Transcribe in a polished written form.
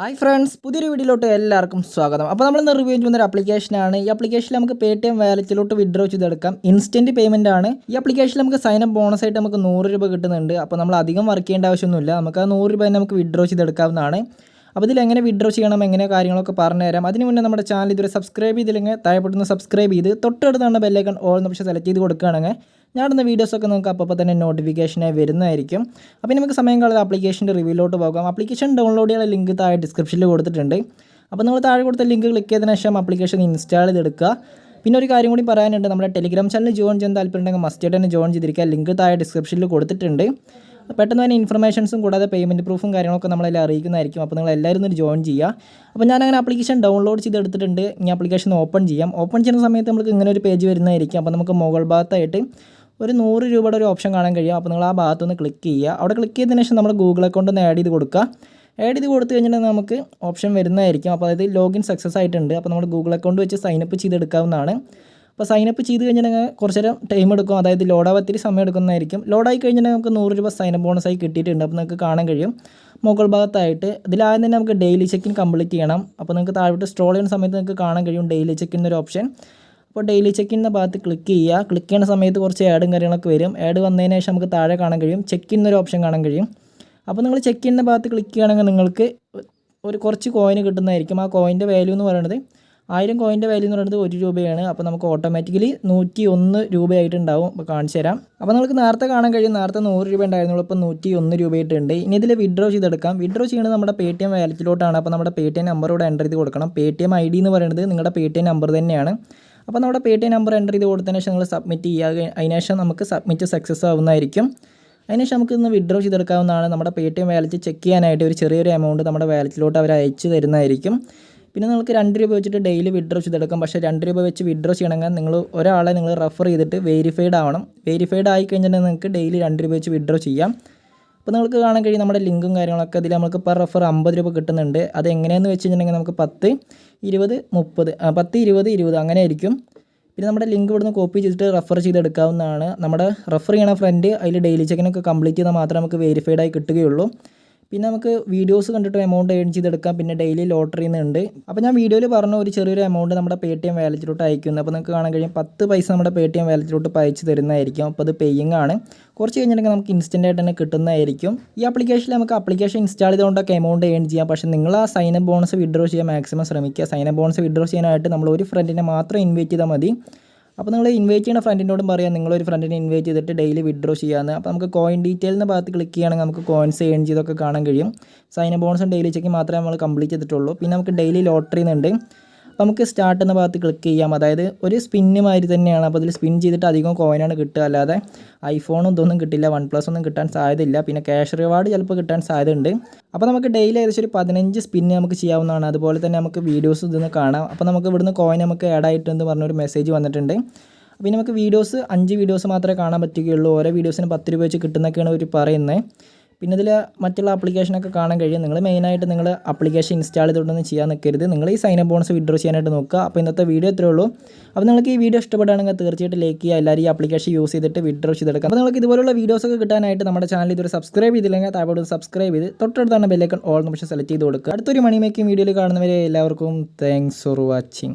Hi friends, പുതിയൊരു വീഡിയോയിലോട്ട് എല്ലാവർക്കും സ്വാഗതം. അപ്പോൾ നമ്മൾ ഇന്ന് റിവ്യൂ ചെയ്യുന്ന ഒരു ആപ്ലിക്കേഷനാണ്. ഈ ആപ്ലിക്കേഷനിൽ നമുക്ക് Paytm വാലറ്റിലോട്ട് വിഡ്രോ ചെയ്തെടുക്കാം. ഇൻസ്റ്റന്റ് പേയ്മെന്റ് ആണ്. ഈ ആപ്ലിക്കേഷനിൽ നമുക്ക് സൈൻ അപ്പ് ബോണസ് ആയിട്ട് നമുക്ക് 100 രൂപ കിട്ടുന്നുണ്ട്. അപ്പോൾ നമ്മൾ അധികം വർക്ക് ചെയ്യേണ്ട ആവശ്യമൊന്നുമില്ല. നമുക്ക് ആ 100 രൂപ തന്നെ നമുക്ക് വിഡ്രോ ചെയ്തെടുക്കാവുന്നതാണ്. അപ്പോൾ ഇതിൽ എങ്ങനെ വിഡ്രോ ചെയ്യണം, എങ്ങനെ കാര്യങ്ങളൊക്കെ പറഞ്ഞുതരാം. അതിന് മുന്നേ നമ്മുടെ ചാനൽ ഇതുവരെ സബ്സ്ക്രൈബ് ചെയ്തില്ലെങ്കിൽ താഴെപ്പെടുന്ന സബ്സ്ക്രൈബ് ചെയ്ത് തൊട്ടടുത്താണ് ബെല്ലൈക്കൺ ഓൾ എന്ന ഓപ്ഷൻ സെലക്ട് ചെയ്ത് കൊടുക്കുകയാണെങ്കിൽ ഞാനിടുന്ന വീഡിയോസൊക്കെ നിങ്ങൾക്ക് അപ്പോൾ തന്നെ നോട്ടിഫിക്കേഷനായി വരുന്നതായിരിക്കും. അപ്പോൾ നമുക്ക് സമയം കളയാതെ ആപ്ലിക്കേഷൻ്റെ റിവ്യൂലോട്ട് പോകാം. ആപ്ലിക്കേഷൻ ഡൗൺലോഡ് ചെയ്യാനുള്ള ലിങ്ക് താഴെ ഡിസ്ക്രിപ്ഷനിൽ കൊടുത്തിട്ടുണ്ട്. അപ്പോൾ നിങ്ങൾ താഴെ കൊടുത്ത ലിങ്ക് ക്ലിക്ക് ചെയ്തതിനു ശേഷം ആപ്ലിക്കേഷൻ ഇൻസ്റ്റാൾ ചെയ്തെടുക്കുക. പിന്നെ ഒരു കാര്യം കൂടി പറയാനുണ്ട്, നമ്മുടെ ടെലിഗ്രാം ചാനൽ ജോയിൻ ചെയ്യാൻ താല്പര്യമുണ്ടെങ്കിൽ മസ്റ്റായിട്ട് തന്നെ ജോയിൻ ചെയ്തിരിക്കുക. ലിങ്ക് താഴെ ഡിസ്ക്രിപ്ഷനിൽ കൊടുത്തിട്ടുണ്ട്. പെട്ടെന്ന് തന്നെ ഇൻഫർമേഷൻസും കൂടാതെ പേയ്മെൻറ്റ് പ്രൂഫും കാര്യങ്ങളൊക്കെ നമ്മളെല്ലാം അറിയിക്കുന്നതായിരിക്കും. അപ്പോൾ നിങ്ങൾ എല്ലാവരും ഒന്ന് ജോയിൻ ചെയ്യുക. അപ്പോൾ ഞാനങ്ങനെ ആപ്ലിക്കേഷൻ ഡൗൺലോഡ് ചെയ്തെടുത്തിട്ടുണ്ട്. ഈ ആപ്ലിക്കേഷൻ ഓപ്പൺ ചെയ്യാം. ഓപ്പൺ ചെയ്യുന്ന സമയത്ത് നമുക്ക് ഇങ്ങനെ ഒരു പേജ് വരുന്നതായിരിക്കും. അപ്പോൾ നമുക്ക് മുകൾ ഭാഗത്തായിട്ട് ഒരു 100 രൂപയുടെ ഒരു ഓപ്ഷൻ കാണാൻ കഴിയും. അപ്പോൾ നിങ്ങൾ ആ ഭാഗത്തൊന്ന് ക്ലിക്ക് ചെയ്യുക. അവിടെ ക്ലിക്ക് ചെയ്തതിന് ശേഷം നമ്മൾ ഗൂഗിൾ അക്കൗണ്ട് ഒന്ന് ആഡ് ചെയ്ത് കൊടുക്കുക. ആഡ് ചെയ്ത് കൊടുത്തു കഴിഞ്ഞിട്ടുണ്ടെങ്കിൽ നമുക്ക് ഓപ്ഷൻ വരുന്നതായിരിക്കും. അപ്പോൾ അതായത് ലോഗിൻ സക്സസ് ആയിട്ടുണ്ട്. അപ്പോൾ നമ്മൾ ഗൂഗിൾ അക്കൗണ്ട് വെച്ച് സൈനപ്പ് ചെയ്തെടുക്കാവുന്നതാണ്. അപ്പോൾ സൈനപ്പ് ചെയ്ത് കഴിഞ്ഞിട്ടുണ്ടെങ്കിൽ കുറച്ച് നേരം ടൈം എടുക്കും. അതായത് ലോഡാവാൻ ഒത്തിരി സമയം എടുക്കുന്നതായിരിക്കും. ലോഡായി കഴിഞ്ഞിട്ടുണ്ടെങ്കിൽ നമുക്ക് 100 രൂപ സൈനപ്പ് ബോണസായി കിട്ടിയിട്ടുണ്ട്. അപ്പോൾ നിങ്ങൾക്ക് കാണാൻ കഴിയും മുകൾ ഭാഗത്തായിട്ട്. ഇതിലാദ്യം തന്നെ നമുക്ക് ഡെയിലി ചെക്കിൻ കംപ്ലീറ്റ് ചെയ്യണം. അപ്പോൾ നിങ്ങൾക്ക് താഴോട്ട് സ്ക്രോൾ ചെയ്യുന്ന സമയത്ത് നിങ്ങൾക്ക് കാണാൻ കഴിയും ഡെയിലി ചെക്കിൻ എന്നൊരു ഓപ്ഷൻ. അപ്പോൾ ഡെയിലി ചെക്കിൻ്റെ ഭാഗത്ത് ക്ലിക്ക് ചെയ്യുക. ക്ലിക്ക് ചെയ്യുന്ന സമയത്ത് കുറച്ച് ആഡും കാര്യങ്ങളൊക്കെ വരും. ആഡ് വന്നതിന് ശേഷം നമുക്ക് താഴെ കാണാൻ കഴിയും ചെക്കിൻ എന്നൊരു ഓപ്ഷൻ കാണാൻ കഴിയും. അപ്പോൾ നിങ്ങൾ ചെക്കിൻ്റെ ഭാഗത്ത് ക്ലിക്ക് ചെയ്യുകയാണെങ്കിൽ നിങ്ങൾക്ക് കുറച്ച് കോയിൻ കിട്ടുന്നതായിരിക്കും. ആ കോയിൻ്റെ വാല്യൂ എന്ന് പറയുന്നത് 1000 കോയിൻ്റെ വാല്യൂ എന്ന് പറയുന്നത് 1 രൂപയാണ്. അപ്പോൾ നമുക്ക് ഓട്ടോമാറ്റിക്കലി 101 രൂപയായിട്ടുണ്ടാവും. അപ്പോൾ കാണിച്ചു തരാം. അപ്പോൾ നമുക്ക് നേരത്തെ കാണാൻ കഴിയും, നേരത്തെ 100 രൂപ ഉണ്ടായിരുന്നുള്ളൂ, ഇപ്പോൾ 101 രൂപയായിട്ടുണ്ട്. ഇനി ഇതിൽ വിഡ്രോ ചെയ്തെടുക്കാം. വിഡ്രോ ചെയ്യുന്നത് നമ്മുടെ Paytm വാലറ്റിലോട്ടാണ്. അപ്പോൾ നമ്മുടെ Paytm നമ്പർ ഇവിടെ എൻ്റർ ചെയ്ത് കൊടുക്കണം. Paytm ID എന്ന് പറയുന്നത് നിങ്ങളുടെ Paytm നമ്പർ തന്നെയാണ്. അപ്പോൾ നമ്മുടെ Paytm നമ്പർ എൻ്റർ ചെയ്ത് കൊടുത്തതിന് ശേഷം നിങ്ങൾ സബ്മിറ്റ് ചെയ്യുക. അതിനുശേഷം നമുക്ക് സബ്മിറ്റ് സക്സസ് ആവുന്നതായിരിക്കും. അതിനുശേഷം നമുക്ക് ഇന്ന് വിഡ്രോ ചെയ്തെടുക്കാവുന്നതാണ്. നമ്മുടെ Paytm വാലറ്റ് ചെക്ക് ചെയ്യാനായിട്ട് ഒരു ചെറിയൊരു എമൗണ്ട് നമ്മുടെ വാലറ്റിലോട്ട് അവർ അയച്ചു തരുന്നതായിരിക്കും. പിന്നെ നിങ്ങൾക്ക് 2 രൂപ വെച്ചിട്ട് ഡെയിലി വിഡ്രോ ചെയ്തെടുക്കാം. പക്ഷേ 2 രൂപ വെച്ച് വിഡ്രോ ചെയ്യണമെങ്കിൽ നിങ്ങൾ ഒരാളെ നിങ്ങൾ റെഫർ ചെയ്തിട്ട് വെരിഫൈഡ് ആവണം. വെരിഫൈഡ് ആയി കഴിഞ്ഞിട്ടുണ്ടെങ്കിൽ നിങ്ങൾക്ക് ഡെയിലി 2 രൂപ വെച്ച് വിഡ്രോ ചെയ്യാം. അപ്പോൾ നിങ്ങൾക്ക് കാണാൻ കഴിയും നമ്മുടെ ലിങ്കും കാര്യങ്ങളൊക്കെ ഇതിൽ നമുക്ക് പെർ റെഫർ 50 രൂപ കിട്ടുന്നുണ്ട്. അത് എങ്ങനെയെന്ന് വെച്ച് കഴിഞ്ഞിട്ടുണ്ടെങ്കിൽ നമുക്ക് 10, 20, 30 10, 20, 20 അങ്ങനെ ആയിരിക്കും. പിന്നെ നമ്മുടെ ലിങ്ക് ഇവിടുന്ന് കോപ്പി ചെയ്തിട്ട് റെഫർ ചെയ്തെടുക്കാവുന്നതാണ്. നമ്മുടെ റെഫർ ചെയ്യണ ഫ്രണ്ട് അതിൽ ഡെയിലി ചെക്കിനൊക്കെ കംപ്ലീറ്റ് ചെയ്താൽ മാത്രമേ നമുക്ക് വെരിഫൈഡ് ആയി കിട്ടുകയുള്ളൂ. പിന്നെ നമുക്ക് വീഡിയോസ് കണ്ടിട്ട് എമൗണ്ട് ഏൺ ചെയ്തെടുക്കാം. പിന്നെ ഡെയിലി ലോട്ടറി ഉണ്ട്. അപ്പോൾ ഞാൻ വീഡിയോയിൽ പറഞ്ഞ ഒരു ചെറിയൊരു എമൗണ്ട് നമ്മുടെ Paytm വാലറ്റിലോട്ട് അയക്കുന്നു. അപ്പോൾ നിങ്ങൾക്ക് കാണാൻ കഴിയും 10 പൈസ നമ്മുടെ Paytm വാലറ്റിലോട്ട് അയച്ചു തരുന്നതായിരിക്കും. അപ്പോൾ അത് പേയിങ് ആണ്. കുറച്ച് കഴിഞ്ഞിട്ടുണ്ടെങ്കിൽ നമുക്ക് ഇൻസ്റ്റൻ്റ് ആയിട്ട് തന്നെ കിട്ടുന്നതായിരിക്കും. ഈ ആപ്ലിക്കേഷനിൽ നമുക്ക് ആപ്ലിക്കേഷൻ ഇൻസ്റ്റാൾ ചെയ്തുകൊണ്ടൊക്കെ എമൗണ്ട് ഏൺ ചെയ്യാം. പക്ഷേ നിങ്ങൾ ആ സൈനപ്പ് ബോണസ് വിഡ്രോ ചെയ്യാൻ മാക്സിമം ശ്രമിക്കുക. സൈനപ്പ് ബോണസ് വിഡ്രോ ചെയ്യാനായിട്ട് നമ്മൾ ഒരു ഫ്രണ്ടിനെ മാത്രം ഇൻവൈറ്റ് ചെയ്താൽ മതി. അപ്പോൾ നിങ്ങൾ ഇൻവൈറ്റ് ചെയ്യുന്ന ഫ്രണ്ടിനോടും പറയാം നിങ്ങളൊരു ഫ്രണ്ടിനെ ഇൻവൈറ്റ് ചെയ്തിട്ട് ഡെയിലി വിഡ്രോ ചെയ്യാമെന്ന്. അപ്പോൾ നമുക്ക് കോയിൻ ഡീറ്റെയിലിൻ്റെ ഭാഗത്ത് ക്ലിക്ക് ചെയ്യുകയാണെങ്കിൽ നമുക്ക് കോയിൻസ് ഏൺ ചെയ്തൊക്കെ കാണാൻ കഴിയും. സൈനപ്പ് ബോണസും ഡെയിലി ചെക്ക് മാത്രമേ നമ്മൾ കംപ്ലീറ്റ് ചെയ്തിട്ടുള്ളൂ. പിന്നെ നമുക്ക് ഡെയിലി ലോട്ടറി ഉണ്ട്. അപ്പോൾ നമുക്ക് സ്റ്റാർട്ട് എന്ന ഭാഗത്ത് ക്ലിക്ക് ചെയ്യാം. അതായത് ഒരു സ്പിന്ന് മാതിരി തന്നെയാണ്. അപ്പോൾ അതിൽ സ്പിൻ ചെയ്തിട്ട് അധികം കോയിനാണ് കിട്ടുക. അല്ലാതെ ഐഫോണും ഇതൊന്നും കിട്ടില്ല, OnePlus ഒന്നും കിട്ടാൻ സാധ്യതയില്ല. പിന്നെ ക്യാഷ് റിവാർഡ് ചിലപ്പോൾ കിട്ടാൻ സാധ്യതയുണ്ട്. അപ്പോൾ നമുക്ക് ഡെയിലി ഏകദേശം ഒരു 15 സ്പിന്ന് നമുക്ക് ചെയ്യാവുന്നതാണ്. അതുപോലെ തന്നെ നമുക്ക് വീഡിയോസ് ഇതൊന്ന് കാണാം. അപ്പോൾ നമുക്ക് ഇവിടുന്ന് കോയിൻ നമുക്ക് ആഡ് ആയിട്ടെന്ന് പറഞ്ഞൊരു മെസ്സേജ് വന്നിട്ടുണ്ട്. പിന്നെ നമുക്ക് വീഡിയോസ് 5 വീഡിയോസ് മാത്രമേ കാണാൻ പറ്റുകയുള്ളൂ. ഓരോ വീഡിയോസിന് 10 രൂപ വെച്ച് കിട്ടുന്നൊക്കെയാണ് അവർ പറയുന്നത്. പിന്നെ ഇതിൽ മറ്റുള്ള ആപ്ലിക്കേഷനൊക്കെ കാണാൻ കഴിയും. നിങ്ങൾ മെയിനായിട്ട് നിങ്ങൾ ആപ്ലിക്കേഷൻ ഇൻസ്റ്റാൾ ചെയ്തുകൊണ്ടൊന്നും ചെയ്യാൻ നിൽക്കരുത്. നിങ്ങൾ ഈ സൈനപ്പ് ബോണസ് വിഡ്രോ ചെയ്യാനായിട്ട് നോക്കുക. അപ്പോൾ ഇന്നത്തെ വീഡിയോ ഇത്രയേ ഉള്ളൂ. അപ്പോൾ നിങ്ങൾക്ക് ഈ വീഡിയോ ഇഷ്ടപ്പെടുകയാണെങ്കിൽ തീർച്ചയായിട്ടും ലൈക്ക് ചെയ്യുക. എല്ലാവരും ഈ ആപ്ലിക്കേഷൻ യൂസ് ചെയ്തിട്ട് വിഡ്രോ ചെയ്തെടുക്കാം. അപ്പോൾ നിങ്ങൾക്ക് ഇതുപോലുള്ള വീഡിയോസൊക്കെ കിട്ടാനായിട്ട് നമ്മുടെ ചാനൽ ഇതുവരെ സബ്സ്ക്രൈബ് ചെയ്തില്ലെങ്കിൽ താഴോട്ട് സബ്സ്ക്രൈബ് ചെയ്ത് തൊട്ടടുത്താണ് ബെല്ലൈക്കൺ ഓൾ ഓപ്ഷൻ സെലക്ട് ചെയ്ത് കൊടുക്കുക. അടുത്തൊരു മണി മേക്കിംഗ് വീഡിയോയിൽ കാണുന്നവരെ എല്ലാവർക്കും താങ്ക്സ് ഫോർ വാച്ചിങ്.